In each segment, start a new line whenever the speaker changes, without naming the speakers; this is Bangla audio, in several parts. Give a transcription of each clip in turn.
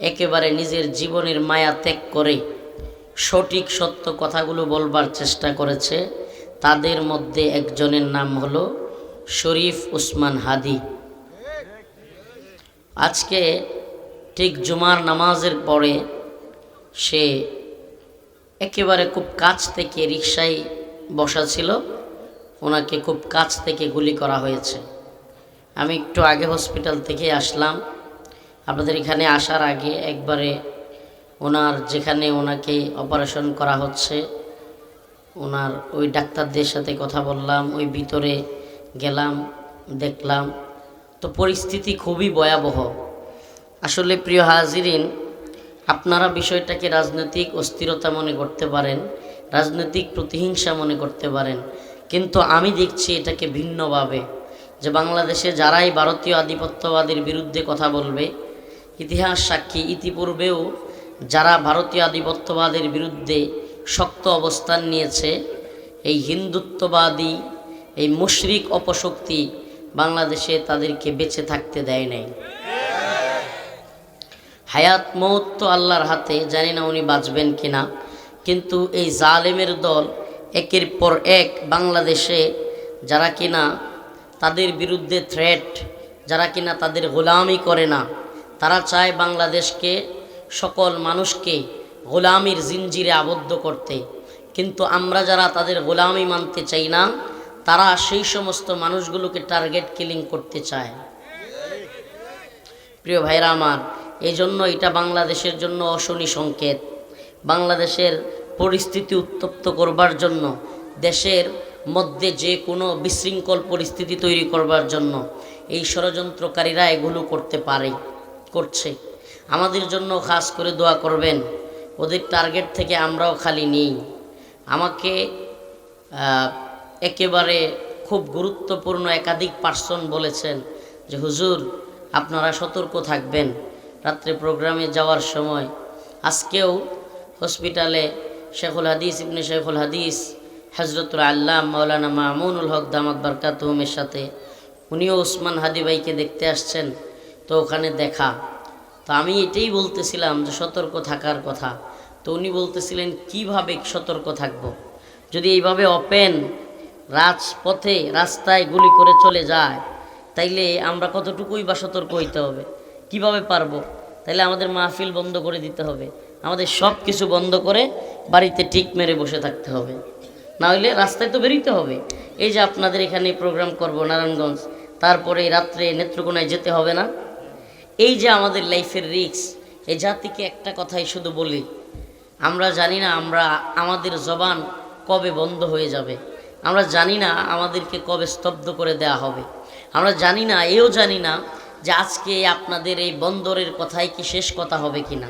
একেবারে নিজের জীবনের মায়া ত্যাগ করে সঠিক সত্য কথাগুলো বলবার চেষ্টা করেছে। তাদের মধ্যে একজনের নাম হলো শরীফ ওসমান হাদি। আজকে ঠিক জুমার নামাজের পরে সে একেবারে খুব কাছ থেকে রিকশায় বসা ছিল, ওনাকে খুব কাছ থেকে গুলি করা হয়েছে। আমি একটু আগে হসপিটাল থেকে আসলাম। আপনাদের এখানে আসার আগে একবারে ওনার যেখানে ওনাকে অপারেশন করা হচ্ছে ওনার ওই ডাক্তারদের সাথে কথা বললাম, ওই ভিতরে গেলাম, দেখলাম তো পরিস্থিতি খুবই ভয়াবহ। আসলে প্রিয় হাজিরিন, আপনারা বিষয়টাকে রাজনৈতিক অস্থিরতা মনে করতে পারেন, রাজনৈতিক প্রতিহিংসা মনে করতে পারেন, কিন্তু আমি দেখছি এটাকে ভিন্নভাবে। যে বাংলাদেশে যারাই ভারতীয় আধিপত্যবাদের বিরুদ্ধে কথা বলবে, ইতিহাস সাক্ষী ইতিপূর্বেও যারা ভারতীয় আধিপত্যবাদের বিরুদ্ধে শক্ত অবস্থান নিয়েছে, এই হিন্দুত্ববাদী এই মুশরিক অপশক্তি বাংলাদেশে তাদেরকে বেঁচে থাকতে দেয় নাই। হায়াত মৌত তো আল্লাহর হাতে, জানি না উনি বাঁচবেন কিনা, কিন্তু এই জালেমের দল একের পর এক বাংলাদেশে যারা কিনা তাদের বিরুদ্ধে থ্রেট, যারা কিনা তাদের গোলামি করে না, তারা চায় বাংলাদেশকে সকল মানুষকে গোলামির জিঞ্জিরে আবদ্ধ করতে। কিন্তু আমরা যারা তাদের গোলামি মানতে চাই না, তারা সেই সমস্ত মানুষগুলোকে টার্গেট কিলিং করতে চায়। প্রিয় ভাইরা আমার, এই জন্য এটা বাংলাদেশের জন্য অশনি সংকেত। বাংলাদেশের পরিস্থিতি উত্তপ্ত করবার জন্য, দেশের মধ্যে যে কোনো বিশৃঙ্খল পরিস্থিতি তৈরি করবার জন্য এই ষড়যন্ত্রকারীরা এগুলো করতে পারে, করছে। আমাদের জন্য খাস করে দোয়া করবেন, ওদের টার্গেট থেকে আমরাও খালি নেই। আমাকে একেবারে খুব গুরুত্বপূর্ণ একাধিক পার্সন বলেছেন যে হুজুর আপনারা সতর্ক থাকবেন রাত্রে প্রোগ্রামে যাওয়ার সময়। আজকেও হসপিটালে শেখুল হাদিস ইবনে শেখুল হাদিস হজরতুল আল্লাম মাওলানা মামুনুল হক দামাত বারকাতুহুমের সাথে উনিও ওসমান হাদি ভাইকে দেখতে আসছেন। তো ওখানে দেখা, তো আমি এটাই বলতেছিলাম যে সতর্ক থাকার কথা। তো উনি বলতেছিলেন কিভাবে সতর্ক থাকব, যদি এইভাবে ওপেন রাজপথে রাস্তায় গুলি করে চলে যায়, তাইলে আমরা কতটুকুই বা সতর্ক হইতে হবে, কিভাবে পারবো? তাইলে আমাদের মাহফিল বন্ধ করে দিতে হবে, আমাদের সব কিছু বন্ধ করে বাড়িতে টিক মেরে বসে থাকতে হবে, না হইলে রাস্তায় তো বেরোতে হবে। এই যে আপনাদের এখানে প্রোগ্রাম করব নারায়ণগঞ্জ, তারপরে রাত্রে নেত্রকোনায় যেতে হবে না? এই যে আমাদের লাইফের রিস্ক, এই জাতিকে একটা কথাই শুধু বলি, আমরা জানি না আমাদের জবান কবে বন্ধ হয়ে যাবে, আমরা জানি না আমাদেরকে কবে স্তব্ধ করে দেয়া হবে, আমরা জানি না, এও জানি না যে আজকে আপনাদের এই বন্দরের কথাই কি শেষ কথা হবে কিনা,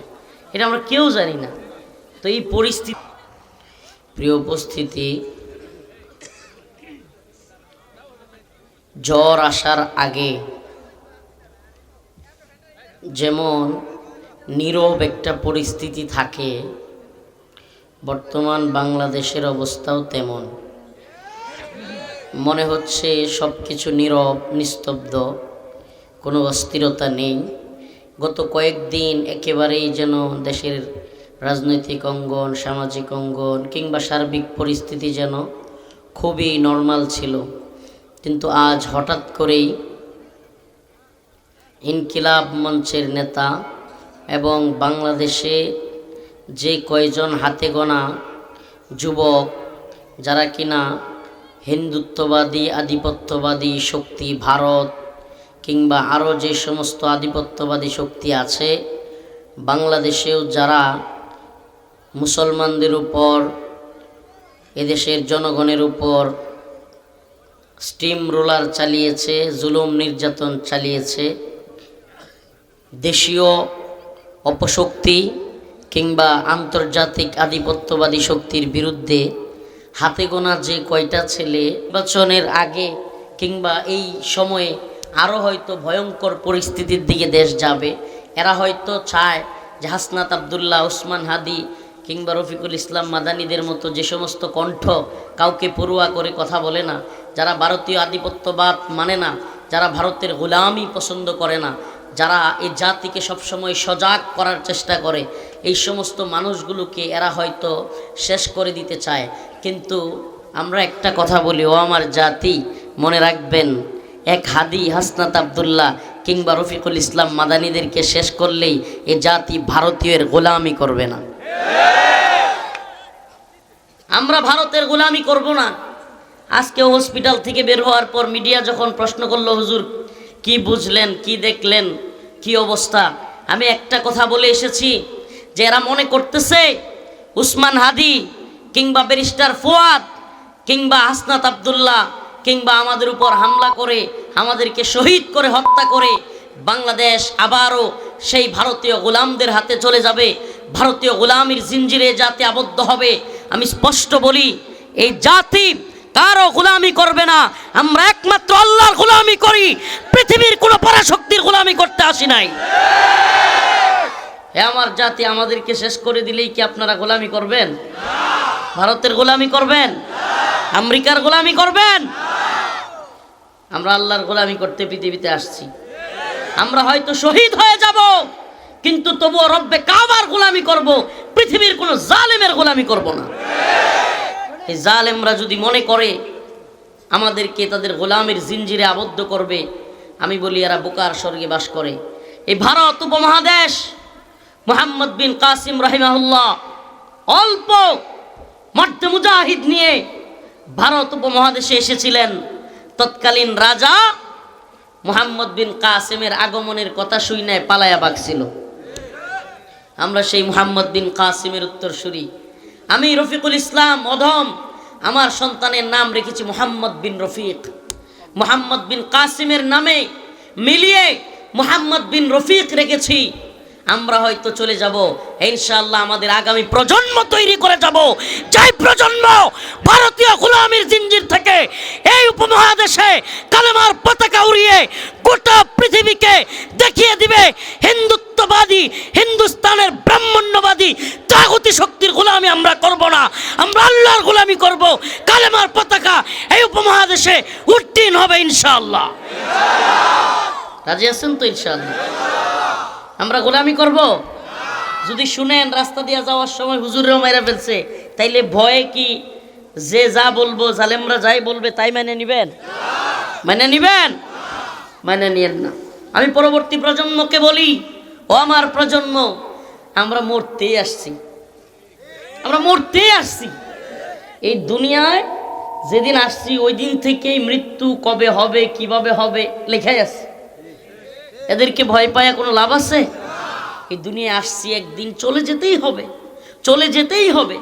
এটা আমরা কেউ জানি না। তো এই পরিস্থিতি, প্রিয় উপস্থিতি, জ্বর আসার আগে যেমন নীরব একটা পরিস্থিতি থাকে, বর্তমান বাংলাদেশের অবস্থাও তেমন। মনে হচ্ছে সব কিছু নীরব নিস্তব্ধ, কোনো অস্থিরতা নেই। গত কয়েকদিন একেবারেই যেন দেশের রাজনৈতিক অঙ্গন, সামাজিক অঙ্গন কিংবা সার্বিক পরিস্থিতি যেন খুবই নর্মাল ছিল, কিন্তু আজ হঠাৎ করেই ইনকিলাব মঞ্চের নেতা এবং বাংলাদেশে যে কয়জন হাতে গোনা যুবক যারা কিনা হিন্দুত্ববাদী আধিপত্যবাদী শক্তি, ভারত কিংবা আরও যে সমস্ত আধিপত্যবাদী শক্তি আছে, বাংলাদেশেও যারা মুসলমানদের উপর, এদেশের জনগণের উপর স্টিম রোলার চালিয়েছে, জুলুম নির্যাতন চালিয়েছে, দেশীয় অপশক্তি কিংবা আন্তর্জাতিক আধিপত্যবাদী শক্তির বিরুদ্ধে হাতে গোনা যে কয়টা ছেলে নির্বাচনের আগে কিংবা এই সময়ে আরও হয়তো ভয়ঙ্কর পরিস্থিতির দিকে দেশ যাবে, এরা হয়তো চায় যে হাসনাত আবদুল্লাহ, ওসমান হাদি কিংবা রফিকুল ইসলাম মাদানীদের মতো যে সমস্ত কণ্ঠ কাউকে পড়ুয়া করে কথা বলে না, যারা ভারতীয় আধিপত্যবাদ মানে না, যারা ভারতের গোলামি পছন্দ করে না, যারা এই জাতিকে সবসময় সজাগ করার চেষ্টা করে, এই সমস্ত মানুষগুলোকে এরা হয়তো শেষ করে দিতে চায়। কিন্তু আমরা একটা কথা বলি, ও আমার জাতি, মনে রাখবেন, এক হাদি হাসনাত আবদুল্লাহ কিংবা রফিকুল ইসলাম মাদানীদেরকে শেষ করলেই এ জাতি ভারতীয়ের গোলামি করবে না। আমরা ভারতের গোলামি করব না। আজকে হসপিটাল থেকে বের হওয়ার পর মিডিয়া যখন প্রশ্ন করলো, হুজুর কি বুঝলেন, কি দেখলেন, কি অবস্থা, আমি একটা কথা বলে এসেছি যে এরা মনে করতেছে উসমান হাদি কিংবা ব্যারিস্টার ফুয়াদ কিংবা হাসনাত আবদুল্লাহ কিংবা আমাদের উপর হামলা করে আমাদেরকে শহীদ করে হত্যা করে বাংলাদেশ আবারও সেই ভারতীয় গোলামদের হাতে চলে যাবে, ভারতীয় গোলামির জিঞ্জিরে জাতি আবদ্ধ হবে। আমি স্পষ্ট বলি, এই জাতি কারো গোলামি করবে না। আমরা একমাত্র আল্লাহর গোলামি করি, পৃথিবীর কোনো পরাশক্তির গোলামি করতে আসি নাই। হে আমার জাতি, আমাদেরকে শেষ করে দিলেই কি আপনারা গোলামি করবেন? ভারতের গোলামি করবেন? আমেরিকার গোলামি করবেন? আমরা আল্লাহর গোলামি করতে পৃথিবীতে আসছি। আমরা হয়তো শহীদ হয়ে যাব, কিন্তু তবুও রব্বে কাবার গোলামি করব, পৃথিবীর কোনো জালেমের গোলামি করব না। এই জালেমরা যদি মনে করে আমাদেরকে তাদের গোলামের জিঞ্জিরে আবদ্ধ করবে, আমি বলি এরা বোকার স্বর্গে বাস করে। এই ভারত উপমহাদেশ মুহাম্মদ বিন কাসিম রাহিমাহুল্লাহ অল্প মর্দে মুজাহিদ নিয়ে ভারত উপমহাদেশে এসেছিলেন। তৎকালীন রাজা মুহাম্মদ বিন কাসিমের আগমনের কথা শুনে পালায়া ভাগছিল। আমরা সেই মুহাম্মদ বিন কাসিমের উত্তরসূরি। আমি রফিকুল ইসলাম অধম, আমার সন্তানের নাম রেখেছি মুহাম্মদ বিন রফিক। মুহাম্মদ বিন কাসিমের নামে মিলিয়ে মুহাম্মদ বিন রফিক রেখেছি। আমরা হয়তো চলে যাব, ইনশাআল্লাহ আমাদের আগামী প্রজন্ম তৈরি করে যাব, যেই প্রজন্ম ভারতীয় গোলামির জিঞ্জির থেকে এই উপমহাদেশে কালেমার পতাকা উড়িয়ে গোটা পৃথিবীকে দেখিয়ে দিবে হিন্দুত্ববাদী, হিন্দুস্তানের ব্রাহ্মণ্যবাদী জাগতিক শক্তির গোলামি আমরা করব না, আমরা আল্লাহর গোলামি করব। কালেমার পতাকা এই উপমহাদেশে উত্তীর্ণ হবে ইনশাআল্লাহ। রাজি আছেন তো? ইনশাআল্লাহ আমরা গোলামি করব। যদি শুনেন রাস্তা দিয়ে যাওয়ার সময় হুজুরেও মেরে ফেলছে, তাইলে ভয়ে কি যে যা বলবো, জালেমরা যাই বলবে তাই মেনে নিবেন? মেনে নিবেন? মেনে নিয়েন না। আমি পরবর্তী প্রজন্মকে বলি, ও আমার প্রজন্ম, আমরা মরতেই আসছি, আমরা মরতেই আসছি। এই দুনিয়ায় যেদিন আসছি ওই দিন থেকেই মৃত্যু কবে হবে, কিভাবে হবে লেখাই আছে। এদেরকে ভয় পায় কোনো লাভ আছে? এই দুনিয়ায় আসছি, একদিন চলে যেতেই হবে, চলে যেতেই হবে।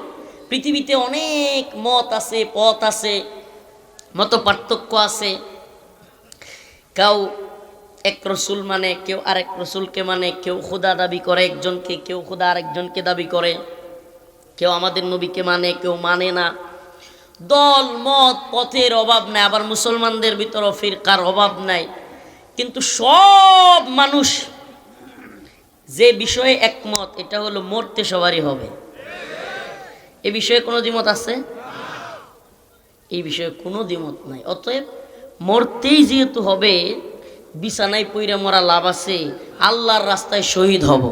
পৃথিবীতে অনেক মত আছে, পথ আছে, মত পার্থক্য আছে। কেউ এক রসুল মানে, কেউ আরেক রসুলকে মানে, কেউ খোদা দাবি করে একজনকে, কেউ খোদা আরেকজনকে দাবি করে, কেউ আমাদের নবীকে মানে, কেউ মানে না। দল মত পথের অভাব নাই, আবার মুসলমানদের ভিতরও ফিরকার অভাব নাই। কিন্তু সব মানুষ যে বিষয়ে একমত, এটা হলো মরতে সবারই হবে। এ বিষয়ে কোনো দ্বিমত আছে? এই বিষয়ে কোনো দ্বিমত নাই। অতএব মরতেই যেহেতু হবে, বিছানায় পইরা মরা লাভ আছে, আল্লাহর রাস্তায় শহীদ হব।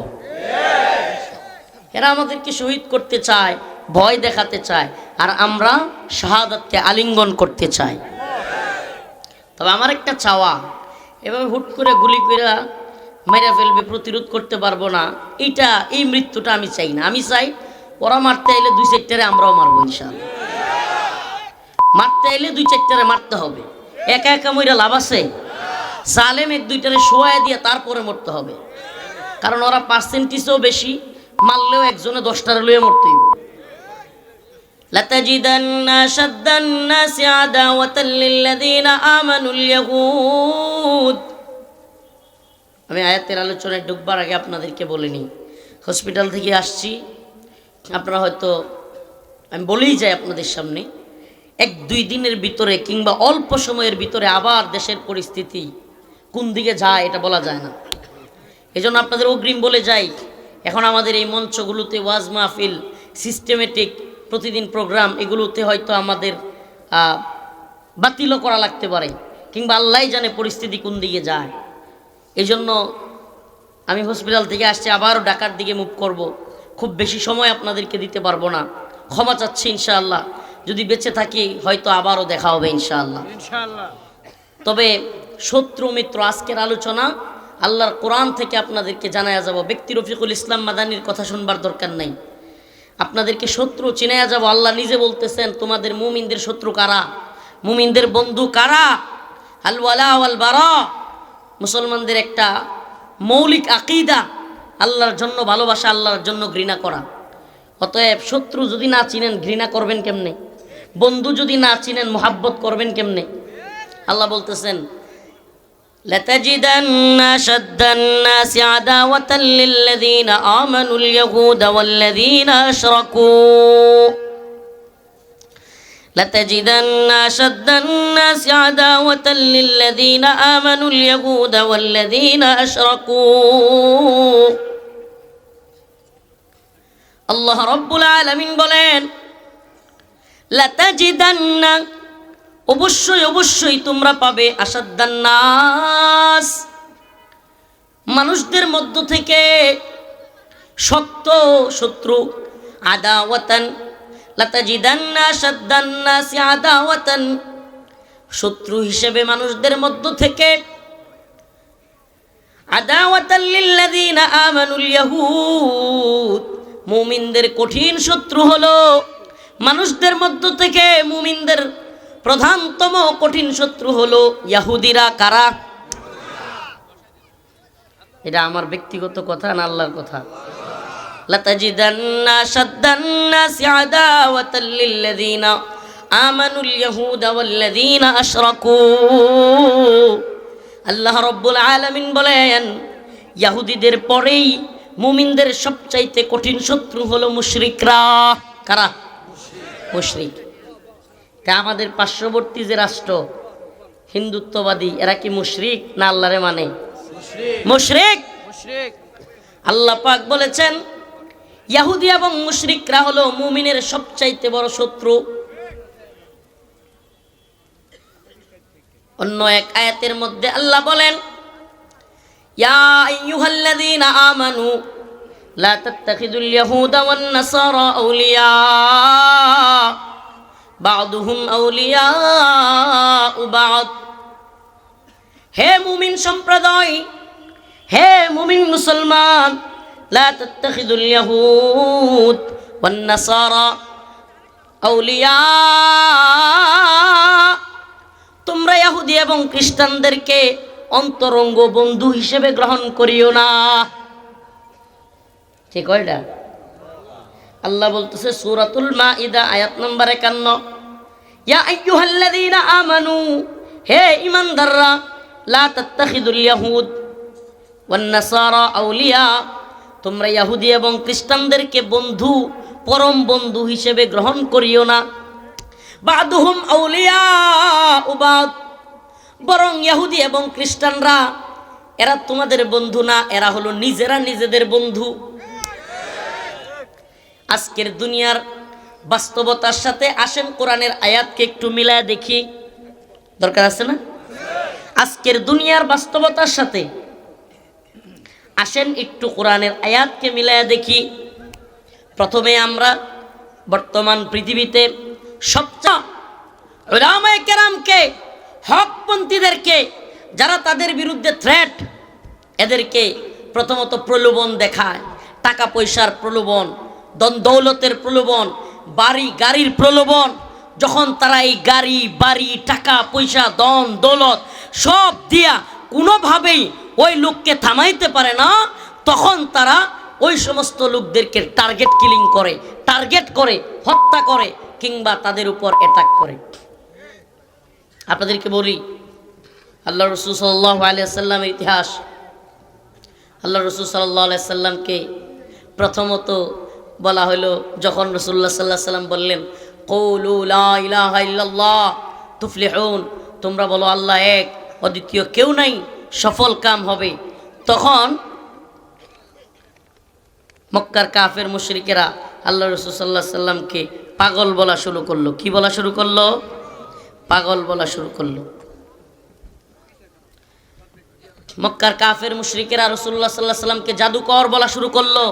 এরা আমাদেরকে শহীদ করতে চায়, ভয় দেখাতে চায়, আর আমরা শাহাদাতকে আলিঙ্গন করতে চাই। তবে আমার একটা চাওয়া, এভাবে হুট করে গুলি করে মেরে ফেলবে, প্রতিরোধ করতে পারবো না, এই মৃত্যুটা আমি চাই না। আমি চাই ওরা মারতে আইলে 2-4টারে আমরাও মারবো ইনশাআল্লাহ। মারতে আইলে 2-4টারে মারতে হবে, একা একা মইরা লাভ আছে? জালেম 1-2টারে শোয়ায় দিয়ে তারপরে মরতে হবে, কারণ ওরা পার্সেন্টেজও বেশি, মারলেও একজনে 10টারে লইয়ে মরতেই হবে। لَتَجِدَنَّ أَشَدَّ النَّاسِ عَدَاوَةً لِلَّذِينَ آمَنُوا الْيَهُودَ। আমি আয়াতের আলোচনায় ঢুকবার আগে আপনাদেরকে বলে নিই, হসপিটাল থেকে আসছি, আপনারা হয়তো, আমি বলেই যাই আপনাদের সামনে, 1-2 দিনের ভিতরে কিংবা অল্প সময়ের ভিতরে আবার দেশের পরিস্থিতি কোন দিকে যায় এটা বলা যায় না। এজন্য আপনাদের অগ্রিম বলে যাই, এখন আমাদের এই মঞ্চগুলোতে ওয়াজ মাহফিল, সিস্টেমেটিক প্রতিদিন প্রোগ্রাম, এগুলোতে হয়তো আমাদের বাতিলও করা লাগতে পারে, কিংবা আল্লাহই জানে পরিস্থিতি কোন দিকে যায়। এই জন্য আমি হসপিটাল থেকে আসছি, আবারও ঢাকার দিকে মুভ করব। খুব বেশি সময় আপনাদেরকে দিতে পারবো না, ক্ষমা চাচ্ছি। ইনশাআল্লাহ যদি বেঁচে থাকি হয়তো আবারও দেখা হবে ইনশাআল্লাহ। তবে শত্রু মিত্র, আজকের আলোচনা আল্লাহর কোরআন থেকে আপনাদেরকে জানায়া যাব। ব্যক্তি রফিকুল ইসলাম মাদানির কথা শুনবার দরকার নাই। আপনাদেরকে শত্রু চিনায়া যাব। আল্লাহ নিজে বলতেছেন, তোমাদের মুমিনদের শত্রু কারা, মুমিনদের বন্ধু কারা। আল ওয়ালা ওয়াল বারা মুসলমানদের একটা মৌলিক আকীদা, আল্লাহর জন্য ভালোবাসা, আল্লাহর জন্য ঘৃণা করা। অতএব শত্রু যদি না চিনেন ঘৃণা করবেন কেমনে? বন্ধু যদি না চিনেন মোহাব্বত করবেন কেমনে? আল্লাহ বলতেছেন, لتجدن أشد الناس عداوة للذين آمنوا اليهود والذين أشركوا لتجدن أشد الناس عداوة للذين آمنوا اليهود والذين أشركوا الله رب العالمين বলেন لتجدن অবশ্যই অবশ্যই তোমরা পাবে আসাদ্দান নাস মানুষদের মধ্য থেকে শক্ত শত্রু আদাওয়াতান লাতাজিদান্না আসাদ্দান নাস আদাওয়াতান শত্রু হিসেবে মানুষদের মধ্য থেকে আদাওয়াতান লিল্লাযিনা আমানুল ইয়াহুদ মুমিনদের কঠিন শত্রু হলো মানুষদের মধ্য থেকে মুমিনদের প্রধানতম কঠিন শত্রু হলো ইহুদিরা। কারা? এটা আমার ব্যক্তিগত কথা না আল্লাহর কথা। লাতাজিদান্না শাদ্দান্নাসি আদাওয়াতাল লিল্লাযিনা আমানুল ইয়াহুদা ওয়াল্লাযিনা আশরাকু আল্লাহ রাব্বুল আলামিন বলেন, ইহুদিদের পরেই মুমিনদের সবচাইতে কঠিন শত্রু হলো মুশরিকরা। কারা? মুশরিক। আমাদের পার্শ্ববর্তী যে রাষ্ট্র হিন্দুত্ববাদী, এরা কি মুশরিক না আল্লাহরে মানে? মুশরিক। আল্লাহ পাক বলেছেন ইহুদি এবং মুশরিকরা হলো মুমিনের সবচাইতে বড় শত্রু। অন্য এক আয়াতের মধ্যে আল্লাহ বলেন, ইয়া আইয়ুহাল্লাযীনা আমানু লা তাত্তাখিযুল ইয়াহুদা ওয়ান নাসারা আউলিয়া বা'দুহুম আউলিয়াউ বা'দ। হে মুমিন সম্প্রদায়, হে মুমিন মুসলমান, লা তাত্তাখিযুল ইয়াহুদ ওয়ান নাসারা আউলিয়া, তোমরা ইহুদি এবং খ্রিস্টানদেরকে অন্তরঙ্গ বন্ধু হিসেবে গ্রহণ করিও না। ঠিক কয়টা? আল্লাহ বলতেছে সূরাতুল মাইদা আয়াত নম্বর 51, ইয়া আইয়ুহাল্লাযীনা আমানু, হে ঈমানদাররা, লা তাত্তাখিযুল ইয়াহুদ ওয়ান নাসারা আউলিয়া, তোমরা ইহুদি এবং খ্রিস্টানদেরকে বন্ধু, পরম বন্ধু হিসেবে গ্রহণ করিও না। বা'দুহুম আউলিয়াউ বা'দ, বরং ইহুদি এবং খ্রিস্টানরা এরা তোমাদের বন্ধু না, এরা হলো নিজেরা নিজেদের বন্ধু। আজকের দুনিয়ার বাস্তবতার সাথে আসেন কোরআনের আয়াতকে একটু মিলায় দেখি, দরকার আছে না? আজকের দুনিয়ার বাস্তবতার সাথে আসেন একটু কোরআনের আয়াতকে মিলায় দেখি। প্রথমে আমরা বর্তমান পৃথিবীতে সবচেয়ে উলামায়ে কেরামকে, হকপন্থীদেরকে, যারা তাদের বিরুদ্ধে থ্রেট, এদেরকে প্রথমত প্রলোভন দেখায়, টাকা পয়সার প্রলোভন, ধন দৌলতের প্রলোভন, বাড়ি গাড়ির প্রলোভন। যখন তারা এই গাড়ি বাড়ি টাকা পয়সা ধন দৌলত সব দিয়া কোনোভাবেই ওই লোককে থামাইতে পারে না, তখন তারা ওই সমস্ত লোকদেরকে টার্গেট কিলিং করে, টার্গেট করে হত্যা করে, কিংবা তাদের উপর অ্যাটাক করে। আপনাদেরকে বলি, আল্লাহ রাসূল সাল্লাল্লাহু আলাইহি ওয়াসাল্লামের ইতিহাস। আল্লাহ রাসূল সাল্লাল্লাহু আলাইহি ওয়াসাল্লামকে প্রথমত বলা হলো, যখন রাসূলুল্লাহ সাল্লাল্লাহু আলাইহি ওয়াসাল্লাম বললেন, কৌলু লা ইলাহা ইল্লাল্লাহ তুফলিহুন, তোমরা বলো আল্লাহ এক, অদ্বিতীয় কেউ নাই, সফল কাম হবে। তখন মক্কার কাফের মুশরিকেরা আল্লাহ রাসূল সাল্লাল্লাহু আলাইহি ওয়াসাল্লামকে পাগল বলা শুরু করলো। কি বলা শুরু করলো? পাগল বলা শুরু করলো। মক্কার কাফের মুশরিকেরা রাসূলুল্লাহ সাল্লাল্লাহু আলাইহি সাল্লামকে জাদুকর বলা শুরু করলো।